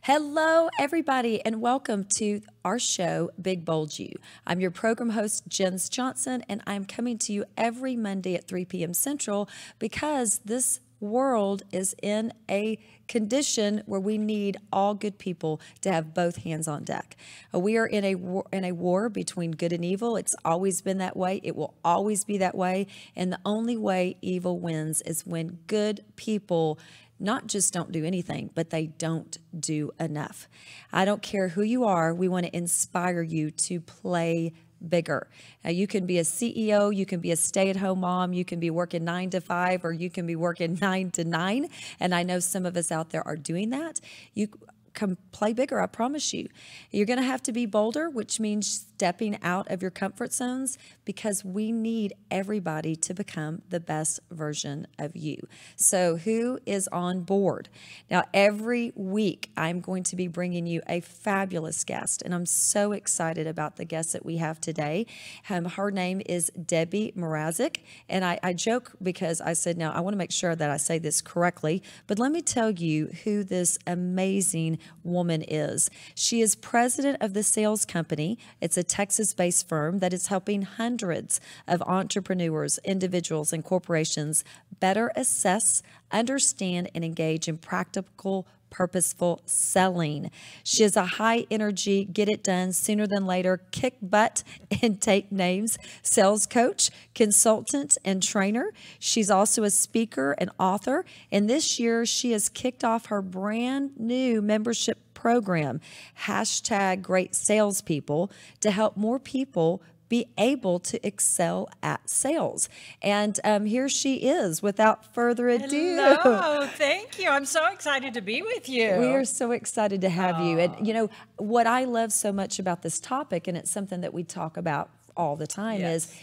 Hello, everybody, and welcome to our show, Big Bold You. I'm your program host, Jens Johnson, and I'm coming to you every Monday at 3 p.m. Central because this world is in a condition where we need all good people to have both hands on deck. We are in a war between good and evil. It's always been that way. It will always be that way. And the only way evil wins is when good people not just don't do anything, but they don't do enough. I don't care who you are. We want to inspire you to play bigger. Now, you can be a CEO, you can be a stay-at-home mom, you can be working 9 to 5, or you can be working 9 to 9. And I know some of us out there are doing that. You can play bigger, I promise you. You're going to have to be bolder, which means stepping out of your comfort zones, because we need everybody to become the best version of you. So who is on board? Now, every week, I'm going to be bringing you a fabulous guest, and I'm so excited about the guest that we have today. Her name is Debbie Mrazek, and I joke because I said, now, I want to make sure that I say this correctly, but let me tell you who this amazing woman is. She is president of the sales company. It's a Texas-based firm that is helping hundreds of entrepreneurs, individuals, and corporations better assess, understand, and engage in practical, purposeful selling. She is a high energy, get it done sooner than later, kick butt and take names sales coach, consultant, and trainer. She's also a speaker and author. And this year she has kicked off her brand new membership program, #GreatSalesPeople, to help more people be able to excel at sales. And here she is, without further ado. Hello, thank you. I'm so excited to be with you. We are so excited to have you. And you know, what I love so much about this topic, and it's something that we talk about all the time, is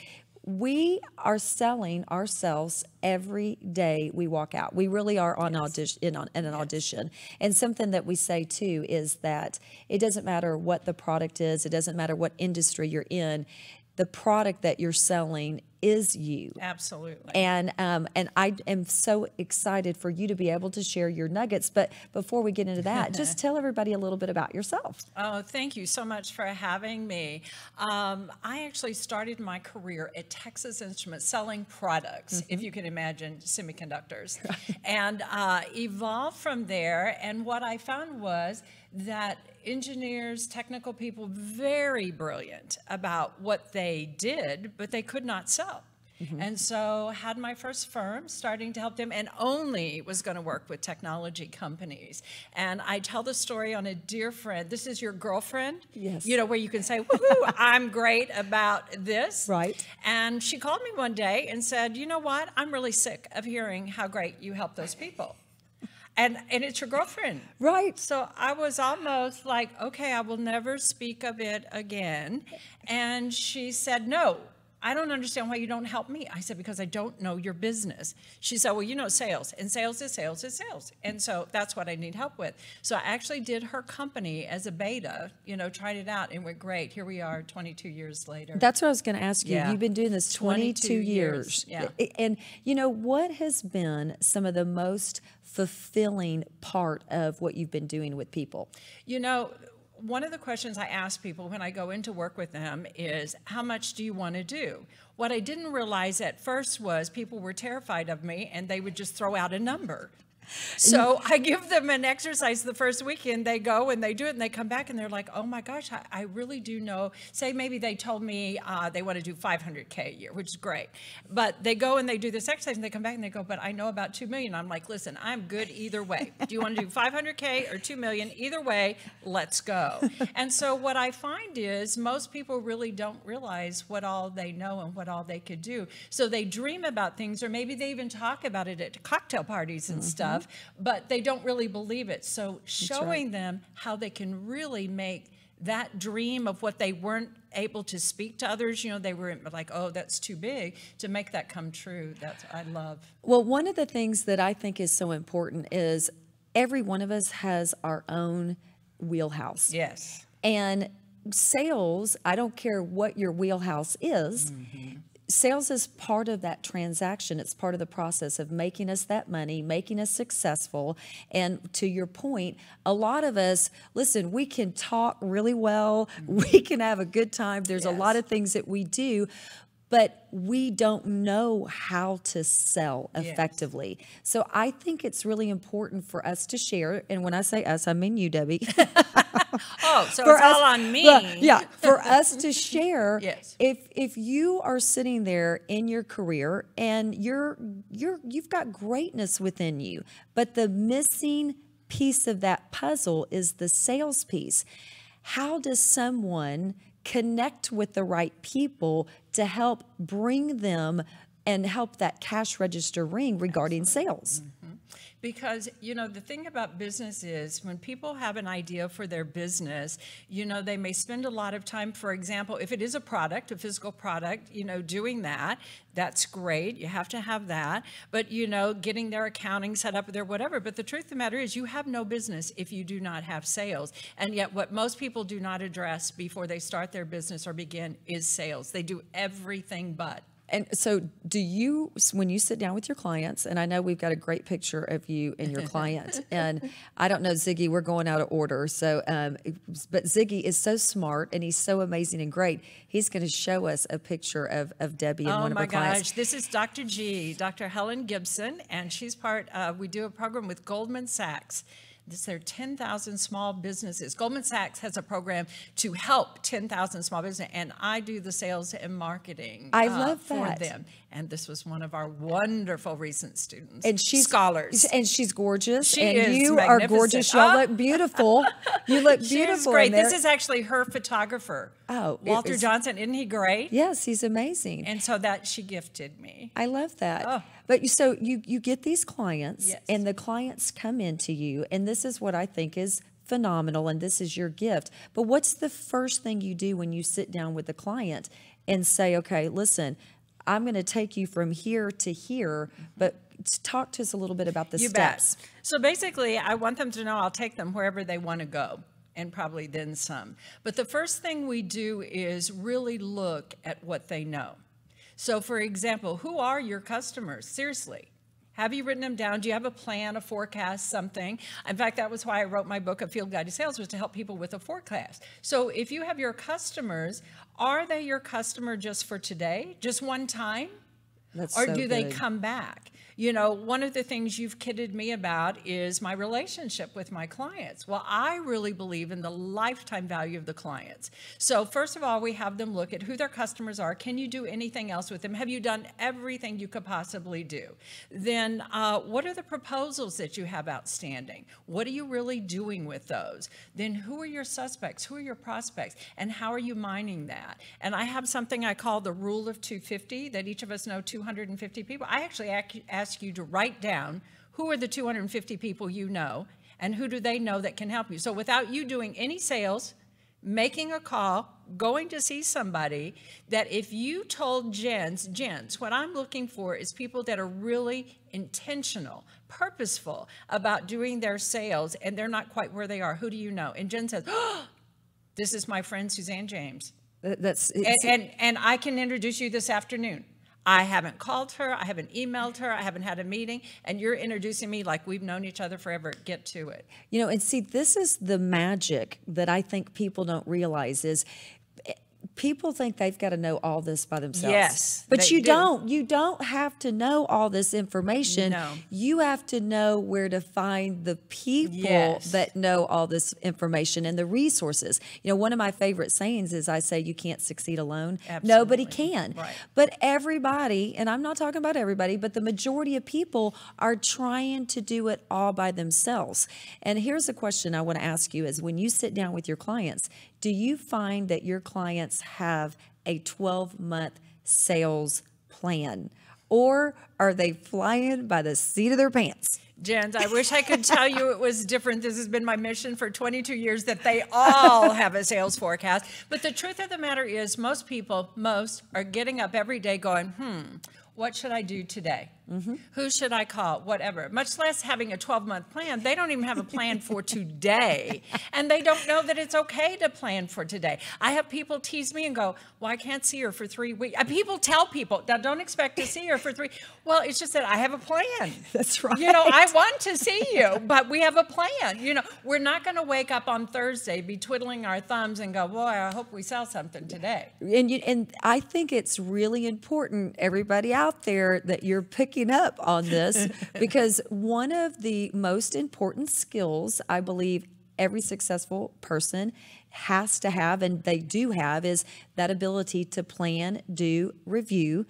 we are selling ourselves every day we walk out. We really are on audition, in an audition. And something that we say too is that it doesn't matter what the product is. It doesn't matter what industry you're in. The product that you're selling is you. Absolutely. And I am so excited for you to be able to share your nuggets. But before we get into that, just tell everybody a little bit about yourself. Oh, thank you so much for having me. I actually started my career at Texas Instruments selling products, if you can imagine, semiconductors, and evolved from there. And what I found was that engineers, technical people, very brilliant about what they did, but they could not sell. And so had my first firm starting to help them, and only was going to work with technology companies. And I tell the story on a dear friend. This is your girlfriend, you know, where you can say, woohoo, I'm great about this. Right. And she called me one day and said, you know what, I'm really sick of hearing how great you help those people. And it's your girlfriend. Right. So I was almost like, okay, I will never speak of it again. And she said, no, I don't understand why you don't help me. I said, because I don't know your business. She said, well, you know sales, and sales is sales is sales. And so that's what I need help with. So I actually did her company as a beta, you know, tried it out, and went great. Here we are 22 years later. That's what I was going to ask you. Yeah. You've been doing this 22 years. Yeah. And you know, what has been some of the most fulfilling part of what you've been doing with people? You know, one of the questions I ask people when I go into work with them is, how much do you want to do? What I didn't realize at first was people were terrified of me, and they would just throw out a number. So I give them an exercise the first weekend. They go and they do it and they come back and they're like, oh my gosh, I really do know. Say maybe they told me they want to do 500K a year, which is great. But they go and they do this exercise and they come back and they go, but I know about 2 million. I'm like, listen, I'm good either way. Do you want to do 500K or 2 million? Either way, let's go. And so what I find is most people really don't realize what all they know and what all they could do. So they dream about things, or maybe they even talk about it at cocktail parties and stuff, but they don't really believe it. So showing them how they can really make that dream of what they weren't able to speak to others, they were like, oh, that's too big, to make that come true. That's I love. Well, one of the things that I think is so important is every one of us has our own wheelhouse. Yes. And sales, I don't care what your wheelhouse is, sales is part of that transaction. It's part of the process of making us that money, making us successful. And to your point, a lot of us, listen, we can talk really well. We can have a good time. There's a lot of things that we do, but we don't know how to sell effectively. So I think it's really important for us to share. And when I say us, I mean you, Debbie. Oh, so it's all on me. Yeah, for us to share. Yes. If you are sitting there in your career and you've got greatness within you, but the missing piece of that puzzle is the sales piece. How does someone connect with the right people to help bring them and help that cash register ring regarding sales? Because, the thing about business is when people have an idea for their business, they may spend a lot of time, for example, if it is a product, a physical product, doing that, that's great. You have to have that. But, getting their accounting set up, their whatever. But the truth of the matter is you have no business if you do not have sales. And yet what most people do not address before they start their business or begin is sales. They do everything but. And so do you, when you sit down with your clients, and I know we've got a great picture of you and your client, and I don't know, Ziggy, we're going out of order. So, but Ziggy is so smart and he's so amazing and great. He's going to show us a picture of Debbie and one of her clients. Oh my gosh, this is Dr. G, Dr. Helen Gibson, and she's we do a program with Goldman Sachs. This are 10,000 small businesses. Goldman Sachs has a program to help 10,000 small businesses, and I do the sales and marketing I love that. for them. And this was one of our wonderful recent students. And she's scholars. And she's gorgeous. She and is you magnificent. are gorgeous. Y'all look beautiful. You look beautiful. She's great. In there. This is actually her photographer. Oh, Walter Johnson. Isn't he great? Yes, he's amazing. And so that she gifted me. I love that. Oh. But so you get these clients, Yes. and the clients come into you, and this is what I think is phenomenal, and this is your gift. But what's the first thing you do when you sit down with the client and say, okay, listen, I'm going to take you from here to here, but talk to us a little bit about the steps. Bet. So basically, I want them to know I'll take them wherever they want to go, and probably then some. But the first thing we do is really look at what they know. So for example, who are your customers? Seriously. Have you written them down? Do you have a plan, a forecast, something? In fact, that was why I wrote my book, A Field Guide to Sales, was to help people with a forecast. So if you have your customers, are they your customer just for today, just one time? Or do they come back? One of the things you've kidded me about is my relationship with my clients. Well, I really believe in the lifetime value of the clients. So first of all, we have them look at who their customers are. Can you do anything else with them? Have you done everything you could possibly do? Then what are the proposals that you have outstanding? What are you really doing with those? Then who are your suspects? Who are your prospects? And how are you mining that? And I have something I call the rule of 250, that each of us know 250 people. I actually ask you to write down who are the 250 people you know and who do they know that can help you. So without you doing any sales, making a call, going to see somebody, that if you told Jens, what I'm looking for is people that are really intentional, purposeful about doing their sales, and they're not quite where they are. Who do you know? And Jen says, oh, this is my friend Suzanne James. And I can introduce you this afternoon. I haven't called her, I haven't emailed her, I haven't had a meeting, and you're introducing me like we've known each other forever. Get to it. And see, this is the magic that I think people don't realize is people think they've got to know all this by themselves. Yes, but they you do. don't. You don't have to know all this information. No. You have to know where to find the people Yes. that know all this information and the resources. You know, one of my favorite sayings is I say you can't succeed alone. Nobody Absolutely. can. Right. But everybody, and I'm not talking about everybody, but the majority of people are trying to do it all by themselves. And here's a question I want to ask you is when you sit down with your clients, do you find that your clients have a 12-month sales plan? Or are they flying by the seat of their pants? Jens, I wish I could tell you it was different. This has been my mission for 22 years, that they all have a sales forecast. But the truth of the matter is most are getting up every day going, what should I do today? Who should I call? Whatever. Much less having a 12-month plan. They don't even have a plan for today. And they don't know that it's okay to plan for today. I have people tease me and go, well, I can't see her for 3 weeks. People tell people, now don't expect to see her for 3. Well, it's just that I have a plan. That's right. You know, I want to see you, but we have a plan. You know, we're not going to wake up on Thursday, be twiddling our thumbs and go, boy, I hope we sell something today. And I think it's really important, everybody out there, that you're picking up on this because one of the most important skills I believe every successful person has to have, and they do have, is that ability to plan, do, review.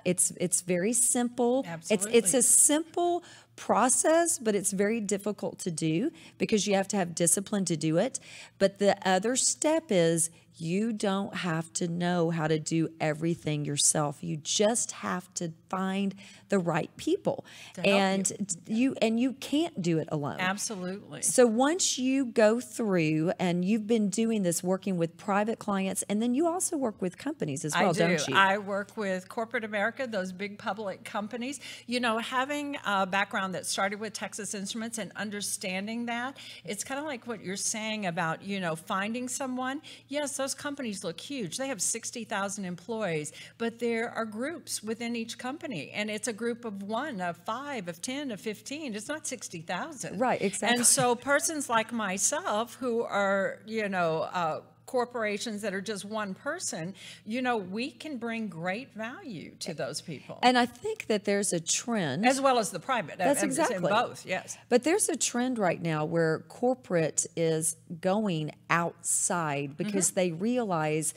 It's very simple. Absolutely. It's a simple process, but it's very difficult to do because you have to have discipline to do it. But the other step is you don't have to know how to do everything yourself. You just have to find the right people. And you can't do it alone. Absolutely. So once you go through, and you've been doing this working with private clients, and then you also work with companies as well, don't you? I work with corporate America, those big public companies. You know, having a background that started with Texas Instruments and understanding that, it's kind of like what you're saying about, you know, finding someone. Yes, those companies look huge. They have 60,000 employees, but there are groups within each company, and it's a group of 1, of 5, of 10, of 15. It's not 60,000. Right, exactly. And so persons like myself who are, you know, corporations that are just one person, you know, we can bring great value to those people. And I think that there's a trend. As well as the private. That's I'm exactly. saying both, yes. But there's a trend right now where corporate is going outside because they realize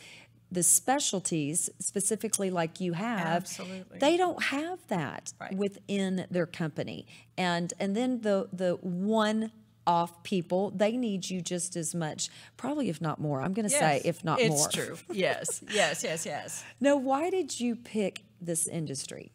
the specialties, specifically like you have, Absolutely. they don't have that within their company. And then the one-off people, they need you just as much, probably if not more. I'm going to say if not more. It's true. Yes, yes. Now, why did you pick this industry?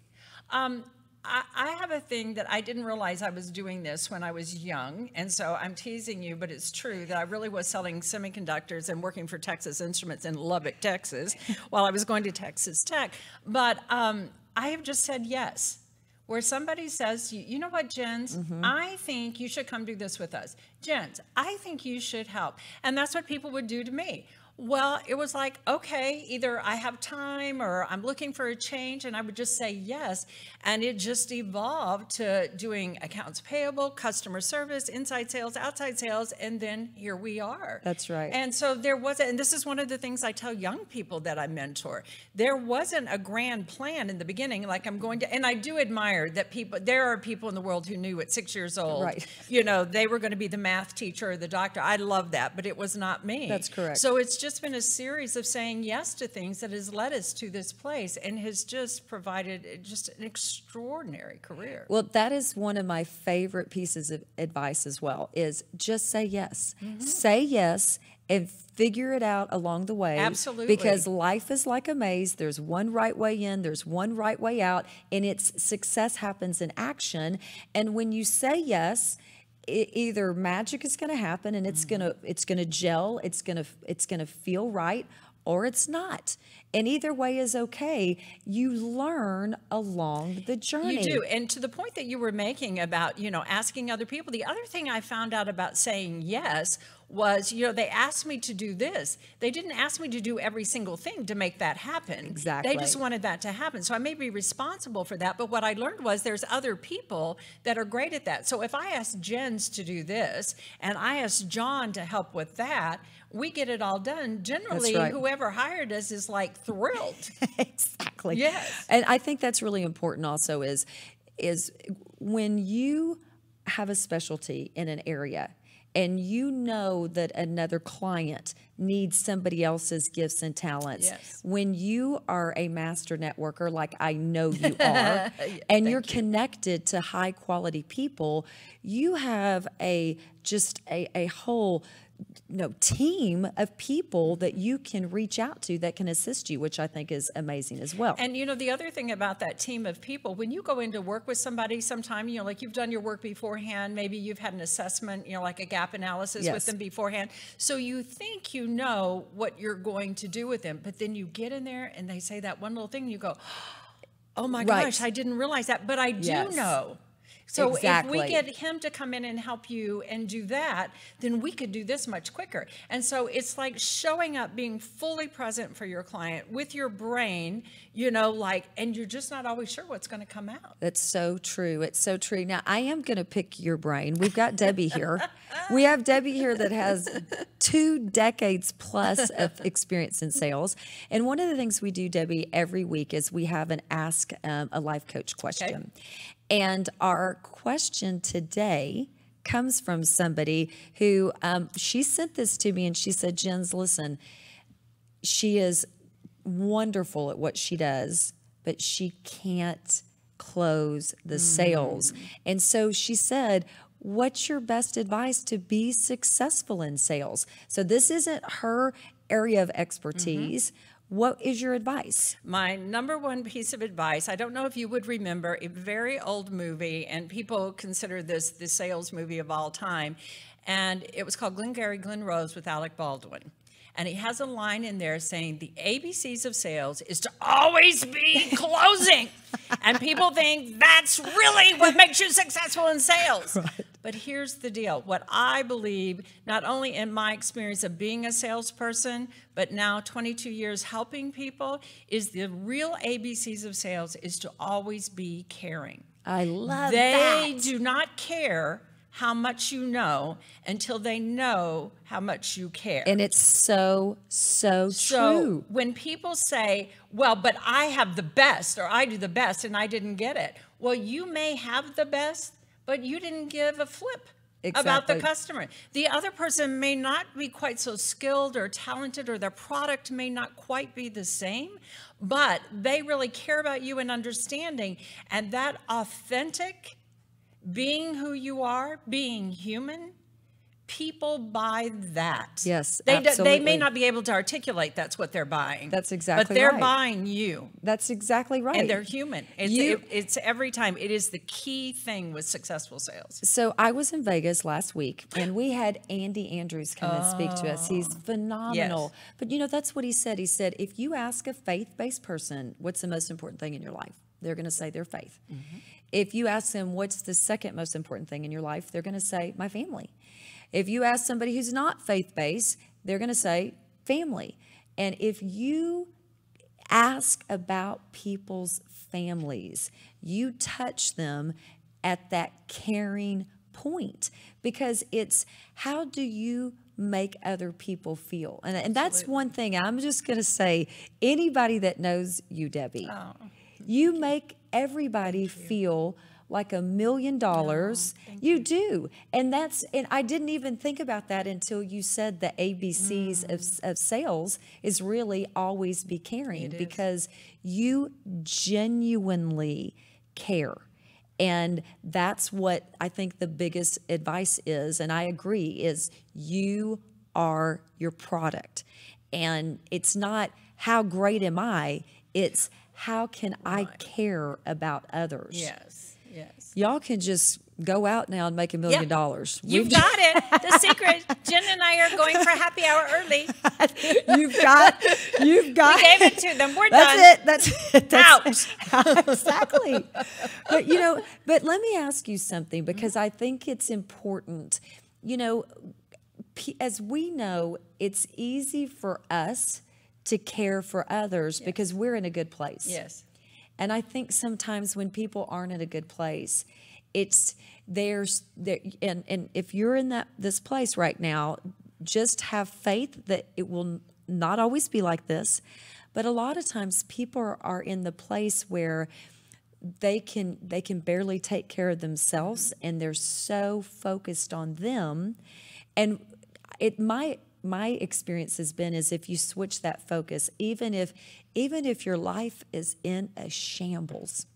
I have a thing that I didn't realize I was doing this when I was young, and so I'm teasing you, but it's true that I really was selling semiconductors and working for Texas Instruments in Lubbock, Texas, while I was going to Texas Tech. But I have just said yes. Where somebody says, you know what, Jens, I think you should come do this with us. Jens, I think you should help. And that's what people would do to me. Well, it was like, okay, either I have time or I'm looking for a change, and I would just say yes. And it just evolved to doing accounts payable, customer service, inside sales, outside sales, and then here we are. That's right. And so there wasn't, and this is one of the things I tell young people that I mentor, there wasn't a grand plan in the beginning, like I'm going to, and I do admire that there are people in the world who knew at 6 years old, you know, they were going to be the math teacher or the doctor. I love that, but it was not me. That's correct. So it's just been a series of saying yes to things that has led us to this place and has just provided just an extraordinary career. Well, that is one of my favorite pieces of advice as well, is just say yes. Say yes and figure it out along the way. Absolutely. Because life is like a maze. There's one right way in, there's one right way out, and its success happens in action. And when you say yes, either magic is going to happen and it's going to gel, it's going to feel right, or it's not. And either way is okay. You learn along the journey. You do. And to the point that you were making about, you know, asking other people, the other thing I found out about saying yes was, you know, they asked me to do this. They didn't ask me to do every single thing to make that happen. Exactly. They just wanted that to happen. So I may be responsible for that, but what I learned was there's other people that are great at that. So if I ask Jens to do this and I ask John to help with that, we get it all done. Generally, right. whoever hired us is like thrilled. Exactly. Yes. And I think that's really important also is when you have a specialty in an area and you know that another client needs somebody else's gifts and talents, Yes. when you are a master networker like I know you are, and you're connected to high quality people, you have a whole team of people that you can reach out to that can assist you, which I think is amazing as well. And, you know, the other thing about that team of people, when you go in to work with somebody sometime, you know, like you've done your work beforehand, maybe you've had an assessment, you know, like a gap analysis with them beforehand. So you think you know what you're going to do with them, but then you get in there and they say that one little thing and you go, oh my gosh, I didn't realize that, but I do know. So if we get him to come in and help you and do that, then we could do this much quicker. And so it's like showing up, being fully present for your client with your brain, you know, like, and you're just not always sure what's going to come out. That's so true. It's so true. Now, I am going to pick your brain. We've got Debbie here. We have Debbie here that has 2 decades plus of experience in sales. And one of the things we do, Debbie, every week is we have an Ask a Life Coach question. Okay. And our question today comes from somebody who, she sent this to me and she said, Jens, listen, she is wonderful at what she does, but she can't close the sales. And so she said, what's your best advice to be successful in sales? So this isn't her area of expertise. What is your advice? My number one piece of advice, I don't know if you would remember a very old movie, and people consider this the sales movie of all time, and it was called Glengarry Glen Rose with Alec Baldwin. And he has a line in there saying the ABCs of sales is to always be closing. And people think that's really what makes you successful in sales. Right. But here's the deal. What I believe, not only in my experience of being a salesperson, but now 22 years helping people, is the real ABCs of sales is to always be caring. I love that. They do not care how much you know until they know how much you care. And it's so true. When people say, well, but I have the best, or I do the best and I didn't get it. Well, you may have the best, but you didn't give a flip about the customer. The other person may not be quite so skilled or talented, or their product may not quite be the same, but they really care about you and understanding. And that authentic being who you are, being human, people buy that. Yes, they may not be able to articulate that's what they're buying. That's exactly right. But they're buying you. That's exactly right. And they're human. It's every time. It is the key thing with successful sales. So I was in Vegas last week, and we had Andy Andrews come and speak to us. He's phenomenal. Yes. But, you know, that's what he said. He said, if you ask a faith-based person what's the most important thing in your life, they're going to say their faith. If you ask them what's the second most important thing in your life, they're going to say my family. If you ask somebody who's not faith-based, they're going to say family. And if you ask about people's families, you touch them at that caring point, because it's how do you make other people feel? And that's one thing I'm just going to say, anybody that knows you, Debbie, you make everybody feel like $1 million. You do. And I didn't even think about that until you said the ABCs of sales is really always be caring, because you genuinely care. And that's what I think the biggest advice is, and I agree, is you are your product. And it's not how great am I, it's how can I care about others? Yes, yes. Y'all can just go out now and make $1 million. You've got it. The secret. Jen and I are going for happy hour early. You've got. We gave it to them. We're done. That's it. Out. Exactly. But let me ask you something, because I think it's important. You know, as we know, it's easy for us to care for others because we're in a good place. Yes. And I think sometimes when people aren't in a good place, it's and if you're in this place right now, just have faith that it will not always be like this. But a lot of times people are in the place where they can barely take care of themselves, and they're so focused on them. And my experience has been is if you switch that focus, even if your life is in a shambles,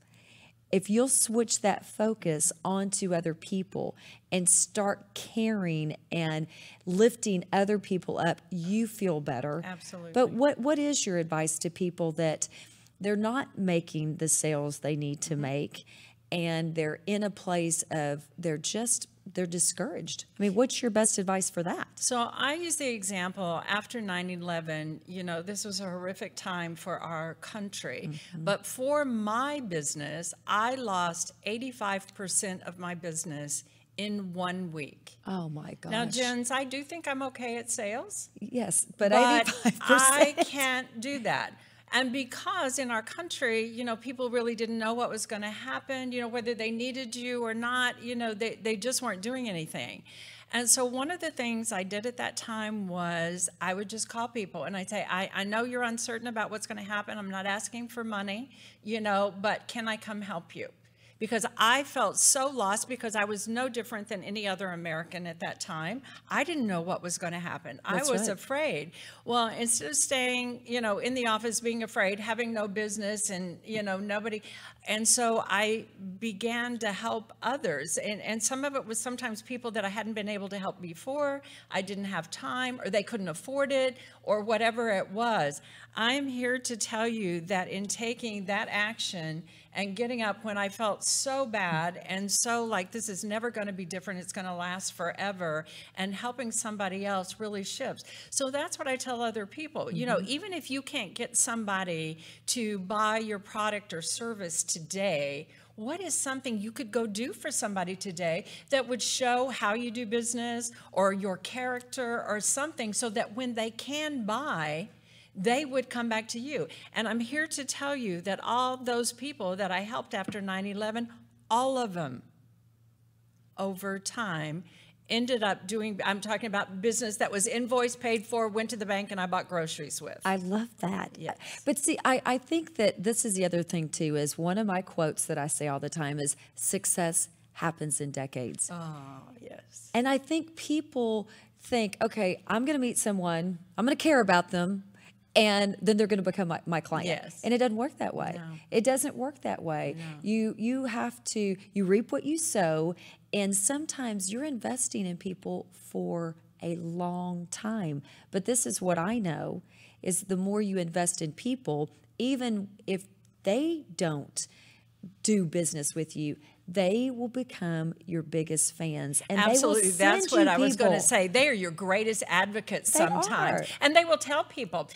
if you'll switch that focus onto other people and start caring and lifting other people up, you feel better. Absolutely. But what is your advice to people that they're not making the sales they need to make, and they're in a place of they're discouraged? I mean, what's your best advice for that? So I use the example after 9/11, this was a horrific time for our country. But for my business, I lost 85% of my business in 1 week. Oh my gosh. Now, Jens, I do think I'm okay at sales. Yes, but 85%. I can't do that. And because in our country, people really didn't know what was going to happen, whether they needed you or not, they just weren't doing anything. And so one of the things I did at that time was I would just call people and I'd say, I know you're uncertain about what's going to happen. I'm not asking for money, but can I come help you? Because I felt so lost, because I was no different than any other American at that time. I didn't know what was going to happen. That's I was right. afraid. Well, instead of staying, in the office being afraid, having no business and, nobody. And so I began to help others. And some of it was sometimes people that I hadn't been able to help before. I didn't have time, or they couldn't afford it, or whatever it was. I'm here to tell you that in taking that action and getting up when I felt so bad and so like this is never going to be different, it's going to last forever, and helping somebody else really shifts. So that's what I tell other people. Even if you can't get somebody to buy your product or service today, what is something you could go do for somebody today that would show how you do business or your character or something, so that when they can buy, they would come back to you. And I'm here to tell you that all those people that I helped after 9/11, all of them over time ended up doing, I'm talking about business that was invoiced, paid for, went to the bank, and I bought groceries with. I love that. Yes. But see, I think that this is the other thing too, is one of my quotes that I say all the time is success happens in decades. Oh, yes. And I think people think, okay, I'm going to meet someone, I'm going to care about them, and then they're going to become my client. Yes. And it doesn't work that way. No. It doesn't work that way. No. You have to, you reap what you sow, and sometimes you're investing in people for a long time. But this is what I know, is the more you invest in people, even if they don't do business with you, they will become your biggest fans. And Absolutely. They will send That's what you I was going to people. say. They are your greatest advocates They sometimes. are. And they will tell people,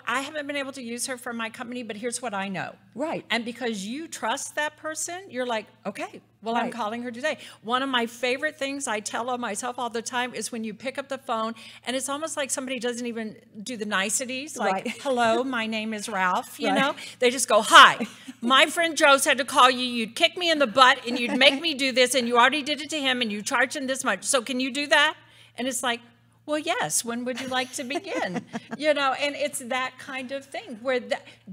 I haven't been able to use her for my company, but here's what I know. Right. And because you trust that person, you're like, okay, well, I'm Right. calling her today. One of my favorite things I tell on myself all the time is when you pick up the phone and it's almost like somebody doesn't even do the niceties, like, Right. hello, my name is Ralph, Right. They just go, hi, my friend Joe said to call you, you'd kick me in the butt and you'd make me do this, and you already did it to him and you charged him this much. So can you do that? And it's like, well, yes, when would you like to begin? And it's that kind of thing where,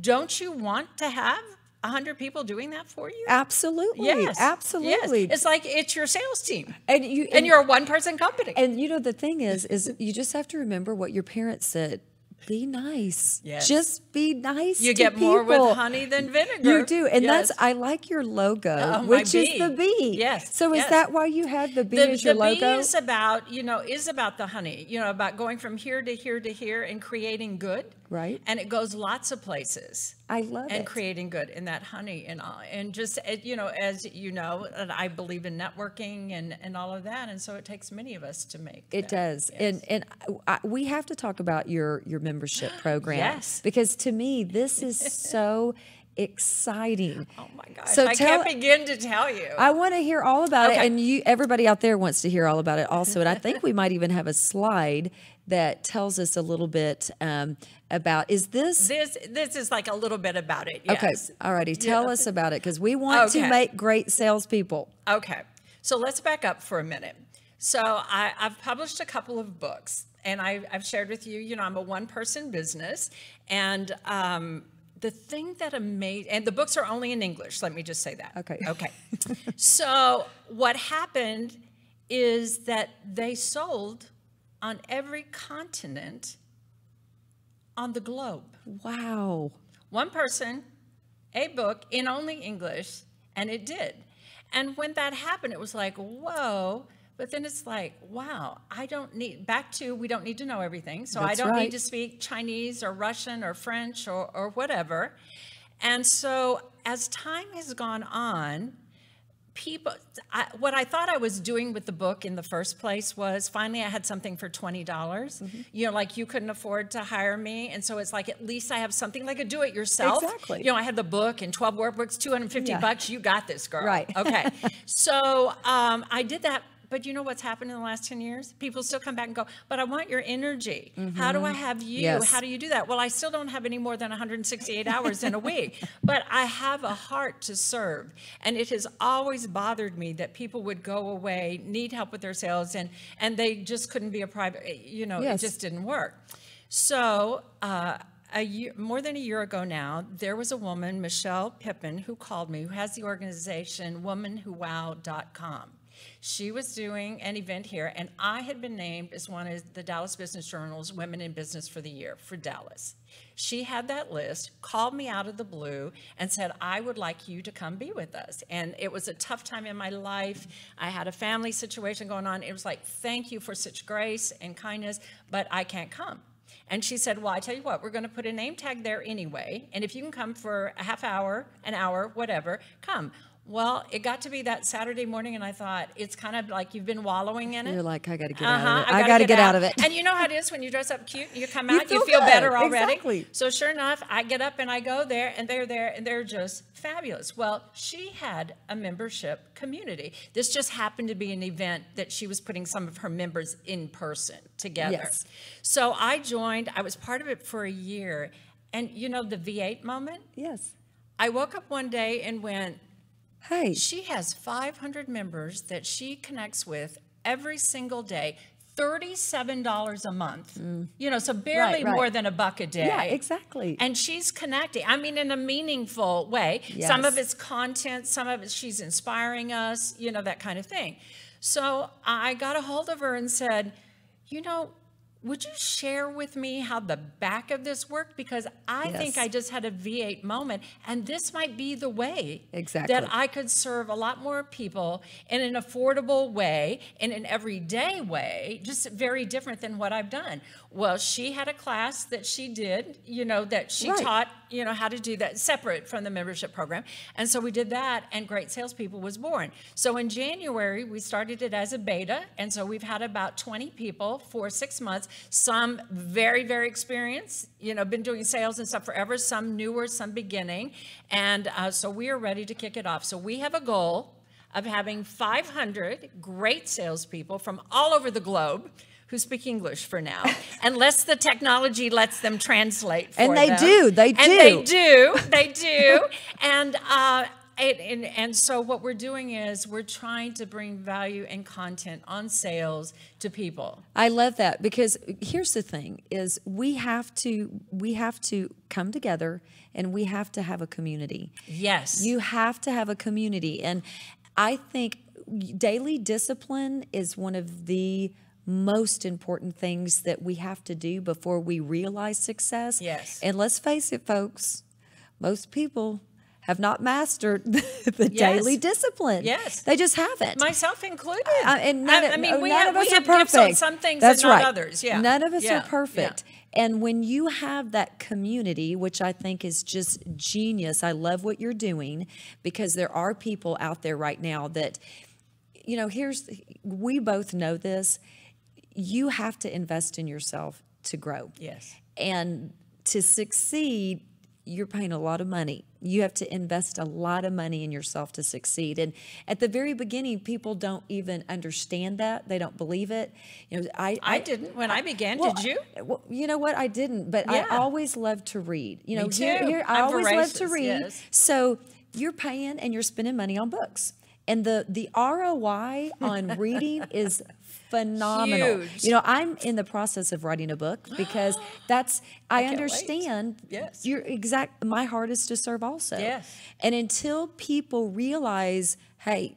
don't you want to have 100 people doing that for you? Absolutely. Yes. Absolutely. Yes. It's like it's your sales team. And you're a one-person company. And the thing is you just have to remember what your parents said. Be nice. Yes. Just be nice. You to get more people. with honey than vinegar. You do. And Yes. I like your logo, Oh, my which is bee. the bee. Yes. So is Yes. that why you have the bee as your the logo? bee is about, the honey, about going from here to here to here and creating good. Right. And it goes lots of places. I love and it. creating good in that honey and all. And just, as you know, I believe in networking and all of that. And so it takes many of us to make It that. does. Yes. And we have to talk about your membership program. Yes. Because to me, this is so exciting. Oh my gosh, So I can't begin to tell you. I want to hear all about it, Okay. and everybody out there wants to hear all about it also. And I think we might even have a slide that tells us a little bit about, is this? This is like a little bit about it, yes. Okay, all righty. Tell us about it, because we want to make great salespeople. Okay, so let's back up for a minute. So I've published a couple of books, and I've shared with you, I'm a one-person business, and the thing that amazed, and the books are only in English, let me just say that. Okay. So what happened is that they sold on every continent on the globe. Wow. One person, a book in only English, and it did. And when that happened, it was like, whoa. But then it's like, wow, we don't need to know everything. So That's I don't right. need to speak Chinese or Russian or French or whatever. And so as time has gone on, what I thought I was doing with the book in the first place was finally I had something for $20. Mm-hmm. Like you couldn't afford to hire me. And so it's like, at least I have something like a do-it-yourself. Exactly. I had the book and 12 workbooks, $250. You got this, girl. Right. Okay. So I did that. But you know what's happened in the last 10 years? People still come back and go, but I want your energy. Mm-hmm. How do I have you? Yes. How do you do that? Well, I still don't have any more than 168 hours in a week, but I have a heart to serve. And it has always bothered me that people would go away, need help with their sales, and they just couldn't be a private, Yes. It just didn't work. So more than a year ago now, there was a woman, Michelle Pippin, who called me, who has the organization womanwhowow.com. She was doing an event here, and I had been named as one of the Dallas Business Journal's Women in Business for the Year for Dallas. She had that list, called me out of the blue, and said, I would like you to come be with us. And it was a tough time in my life. I had a family situation going on. It was like, thank you for such grace and kindness, but I can't come. And she said, well, I tell you what, we're going to put a name tag there anyway, and if you can come for a half hour, an hour, whatever, come. Well, it got to be that Saturday morning, and I thought, it's kind of like you've been wallowing in it. You're like, I got to get out of it. I got to get out of it. And you know how it is when you dress up cute and you come out, You you feel feel better good. already. Exactly. So sure enough, I get up and I go there, and they're there, and they're just fabulous. Well, she had a membership community. This just happened to be an event that she was putting some of her members in person together. Yes. So I joined. I was part of it for a year. And you know the V8 moment? Yes. I woke up one day and went, hey. She has 500 members that she connects with every single day, $37 a month. So barely Right. more than $1 a day. Yeah, exactly. And she's connecting, in a meaningful way. Yes. Some of it's content, some of it she's inspiring us, that kind of thing. So I got a hold of her and said, would you share with me how the back of this worked? Because I think I just had a V8 moment, and this might be the way that I could serve a lot more people in an affordable way, in an everyday way, just very different than what I've done. Well, she had a class that she did, that she taught, how to do that separate from the membership program. And so we did that, and Great Salespeople was born. So in January, we started it as a beta, and so we've had about 20 people for 6 months. Some very, very experienced, been doing sales and stuff forever, some newer, some beginning. And so we are ready to kick it off. So we have a goal of having 500 great salespeople from all over the globe who speak English for now, unless the technology lets them translate for them. And they do. And so what we're doing is we're trying to bring value and content on sales to people. I love that, because here's the thing is we have to come together, and we have to have a community. Yes. You have to have a community. And I think daily discipline is one of the most important things that we have to do before we realize success. Yes. And let's face it, folks, most people have not mastered the daily discipline. Yes. They just haven't. Myself included. And none of us are gifts on perfect. some things That's and not right. others. Yeah. None of us Yeah. are perfect. Yeah. And when you have that community, which I think is just genius, I love what you're doing, because there are people out there right now that, we both know this. You have to invest in yourself to grow. Yes. And to succeed, you're paying a lot of money. You have to invest a lot of money in yourself to succeed. And at the very beginning, people don't even understand that. They don't believe it. You know, I didn't when I began. Well, did you? Well, you know what? I didn't, but Yeah. I always loved to read. You know, Me too. I I'm always loved to voracious, read. yes. So you're paying and you're spending money on books. And the ROI on reading is phenomenal. Huge. You know, I'm in the process of writing a book because I can't understand. wait. Yes. My heart is to serve also. Yes. And until people realize, hey,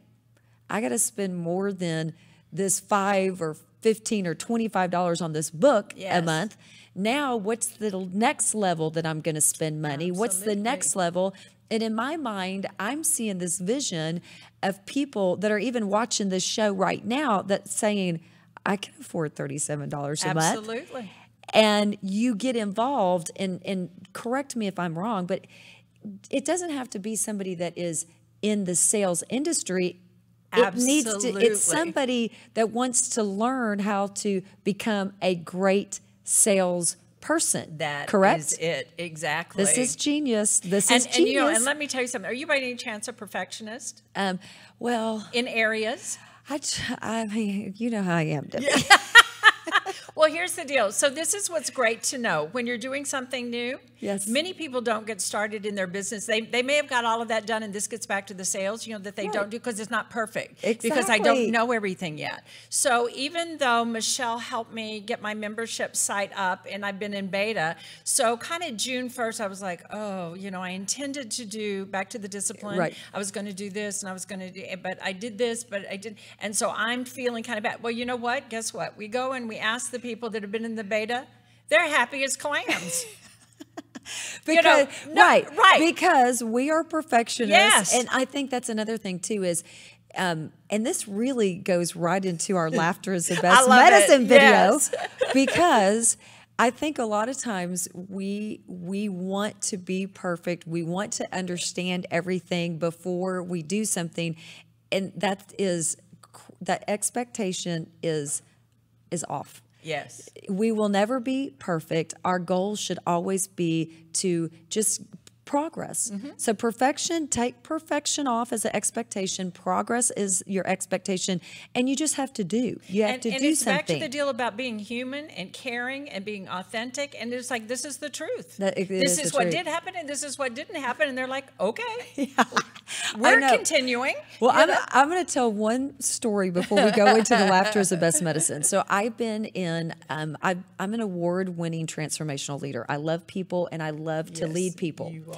I got to spend more than this $5 or $15 or $25 on this book a Yes. month. Now, what's the next level that I'm going to spend money? What's the next level? And in my mind, I'm seeing this vision of people that are even watching this show right now that's saying, I can afford $37 a month. Absolutely. And you get involved, and correct me if I'm wrong, but it doesn't have to be somebody that is in the sales industry. It's somebody that wants to learn how to become a great sales person. That correct? is it. Exactly. This is genius. This is And genius. you know, and let me tell you something. Are you by any chance a perfectionist Well, in areas? I mean, you know how I am, Debbie. Well, here's the deal. So this is what's great to know. When you're doing something new, Yes. many people don't get started in their business. They may have got all of that done, and this gets back to the sales, you know, that they Right. don't do because it's not perfect. Exactly. Because I don't know everything yet. So even though Michelle helped me get my membership site up, and I've been in beta, so kind of June 1st, I was like, oh, you know, I intended to do, back to the discipline, Right. I was going to do this, and I was going to do, but I did this, but I didn't. And so I'm feeling kind of bad. Well, you know what? Guess what? We go and we ask the people that have been in the beta, they're happy as clams. Because, right. because we are perfectionists. Yes. And I think that's another thing too is, and this really goes right into our laughter is the best love medicine it. video, Yes. because I think a lot of times we want to be perfect. We want to understand everything before we do something. And that expectation is off. Yes. We will never be perfect. Our goal should always be to just progress. So take perfection off as an expectation. Progress is your expectation, and you just have to do. You have to and do it's something. back to the deal about being human and caring and being authentic. And it's like, this is the truth. This is what did happen, and this is what didn't happen. And they're like, okay, we're continuing. Well, I'm going to tell one story before we go into the laughter is the best medicine. So I've been in, I'm an award-winning transformational leader. I love people and I love to lead people. You are.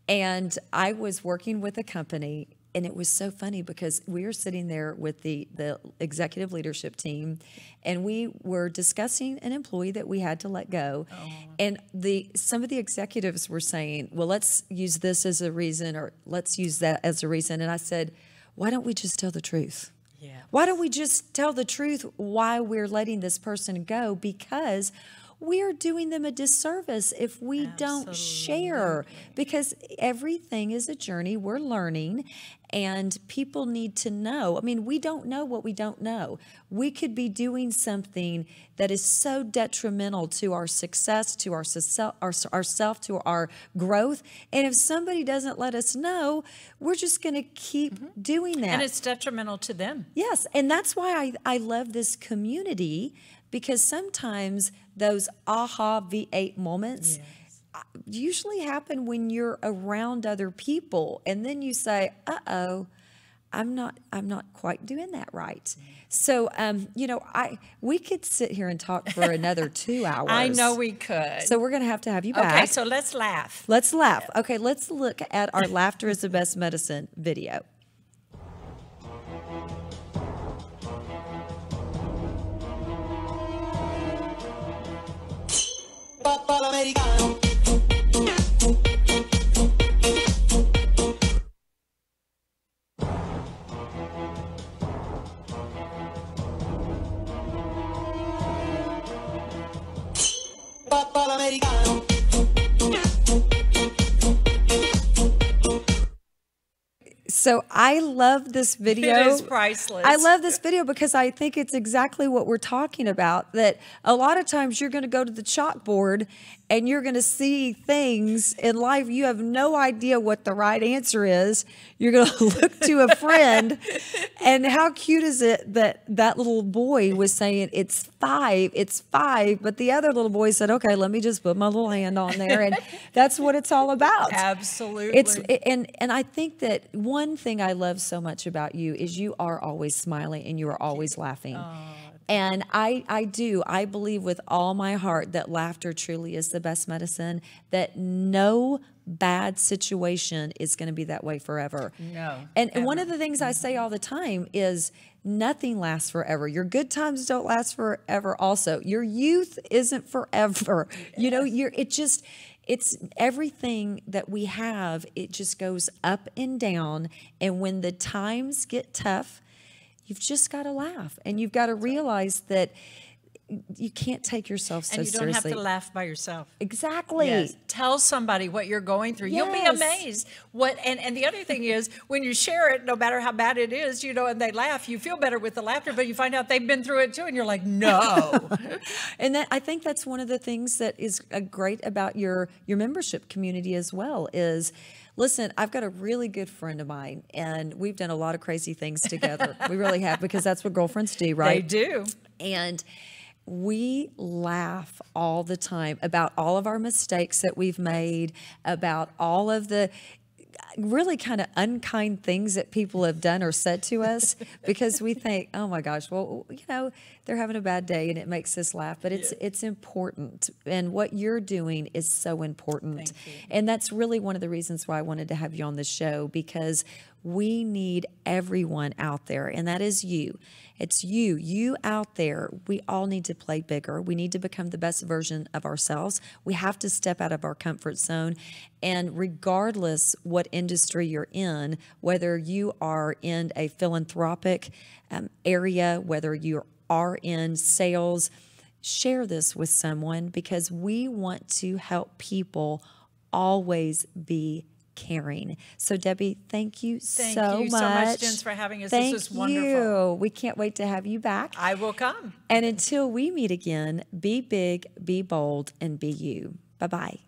And I was working with a company, and it was so funny because we were sitting there with the executive leadership team, and we were discussing an employee that we had to let go. And some of the executives were saying, well, let's use this as a reason, or let's use that as a reason. And I said, why don't we just tell the truth? Yeah. Why don't we just tell the truth why we're letting this person go? Because we're doing them a disservice if we don't share, because everything is a journey. We're learning, and people need to know. I mean, we don't know what we don't know. We could be doing something that is so detrimental to our success, to ourself, to our growth. And if somebody doesn't let us know, we're just going to keep doing that. And it's detrimental to them. Yes, and that's why I love this community, because sometimes those aha V8 moments usually happen when you're around other people, and then you say, "Uh-oh, I'm not quite doing that right." So, you know, we could sit here and talk for another 2 hours. I know we could. So we're going to have you back. Okay, so let's laugh. Let's laugh. Okay, let's look at our laughter is the best medicine video. Americano. Americano. So I love this video. It is priceless. I love this video because I think it's exactly what we're talking about, that a lot of times you're going to go to the chalkboard and you're going to see things in life. You have no idea what the right answer is. You're going to look to a friend. And how cute is it that that little boy was saying, it's 5, it's 5. But the other little boy said, okay, let me just put my little hand on there. And that's what it's all about. Absolutely. And I think that one thing I love so much about you is you are always smiling and you are always laughing. And I do. I believe with all my heart that laughter truly is the best medicine, that no bad situation is going to be that way forever. No. And one of the things I say all the time is nothing lasts forever. Your good times don't last forever also. Your youth isn't forever. Yes. You know, it's everything that we have, it just goes up and down. And when the times get tough, you've just got to laugh, and you've got to realize that you can't take yourself so seriously. And you don't have to laugh by yourself. Exactly. Yes. Tell somebody what you're going through. Yes. You'll be amazed. And the other thing is, when you share it, no matter how bad it is, you know, and they laugh, you feel better with the laughter, but you find out they've been through it too, and you're like, no. And I think that's one of the things that is great about your membership community as well is, listen, I've got a really good friend of mine, and we've done a lot of crazy things together. We really have, because that's what girlfriends do, right? They do. And we laugh all the time about all of our mistakes that we've made, about all of the really kind of unkind things that people have done or said to us, because we think, oh my gosh, well, you know, they're having a bad day and it makes us laugh, but it's important. And what you're doing is so important. Thank you. And that's really one of the reasons why I wanted to have you on the show, because we need everyone out there, and that is you. It's you out there. We all need to play bigger. We need to become the best version of ourselves. We have to step out of our comfort zone. And regardless what industry you're in, whether you are in a philanthropic area, whether you are in sales, share this with someone, because we want to help people always be caring. So Debbie, thank you so much. Thank you so much, Jens, for having us. Thank this is wonderful. We can't wait to have you back. I will come. And until we meet again, be big, be bold, and be you. Bye-bye.